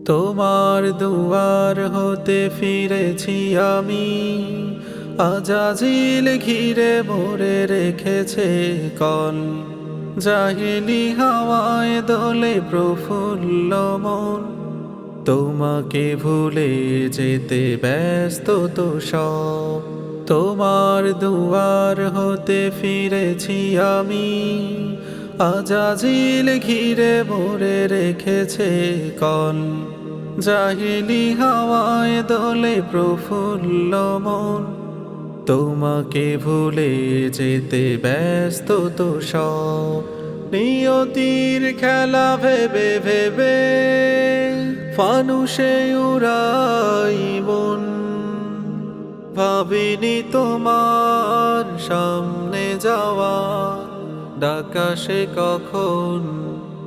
তোমার দুয়ার হতে ফিরেছি আমি, আজাজিল ঘিরে মোরে রেখেছে কল। জাহিলি হাওয়ায় দোলে প্রফুল্ল মন, তোমাকে ভুলে যেতে ব্যস্ত তো সব। তোমার দুয়ার হতে ফিরেছি আমি, আজাজিল ঘিরে মোরে রেখেছে কল। জাহিলি হাওয়ায় দোলে প্রফুল্ল মন, তোমাকে ভুলে যেতে ব্যস্ত তো সব। নিয়তির খেলা ভেবে ভেবে ফানুষে উড়াই মন, ভাবিনি তোমার সামনে যাওয়া ডাকাশে কখন।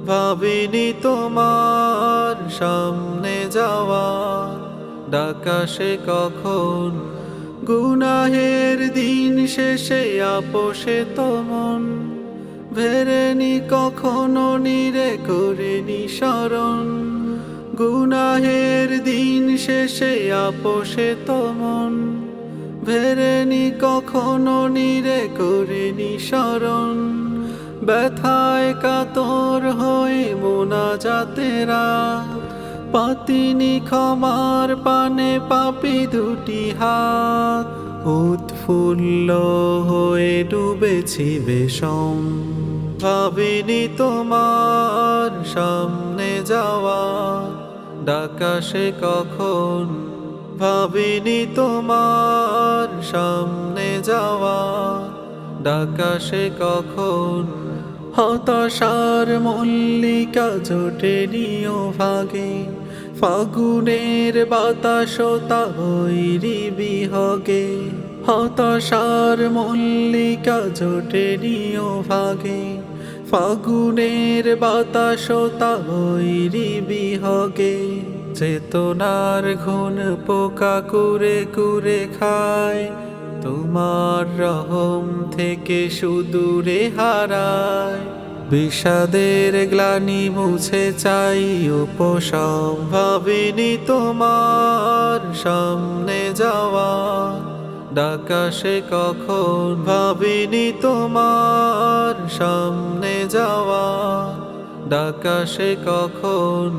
ভাবিনি তোমার সামনে যাওয়া ডাকাশে কখন। গুনাহের দিন শেষে আপোষে মন, ভেরেনি কখনো নিরে করেনি স্মরণ। গুনাহের দিন শেষে আপোষে মন, ভেরেনি কখনো নিরে করেনি স্মরণ। ব্যথায় কাতর হয়ে মোনাজাতেরা, পাতিনি ক্ষমার পানে পাপি দুটি হাত। উৎফুল্ল হয়ে ডুবেছি বেশম, ভাবিনি তোমার সামনে যাওয়া ডাকাশে কখন। ভাবিনি তোমার সামনে যাওয়া ডাকাশে কখন। হতাশার মল্লিকা জোটেনিও ভাগে, ফাগুনের বাতাসতা বৈরি বিহগে। হতাশার মল্লিকা জোটেনিও ভাগে, ফাগুনের বাতাসতা বৈরি বিহগে। চেতনার ঘুণ পোকা কুরে কুরে খায়, তোমার রহম থেকে সুদূরে হারায়। বিষাদের গ্লানি মুছে চাই উপশম, ভাবিনি তোমার সামনে যাওয়া ডাকাশে কখন। ভাবিনি তোমার সামনে যাওয়া ডাকাশে কখন।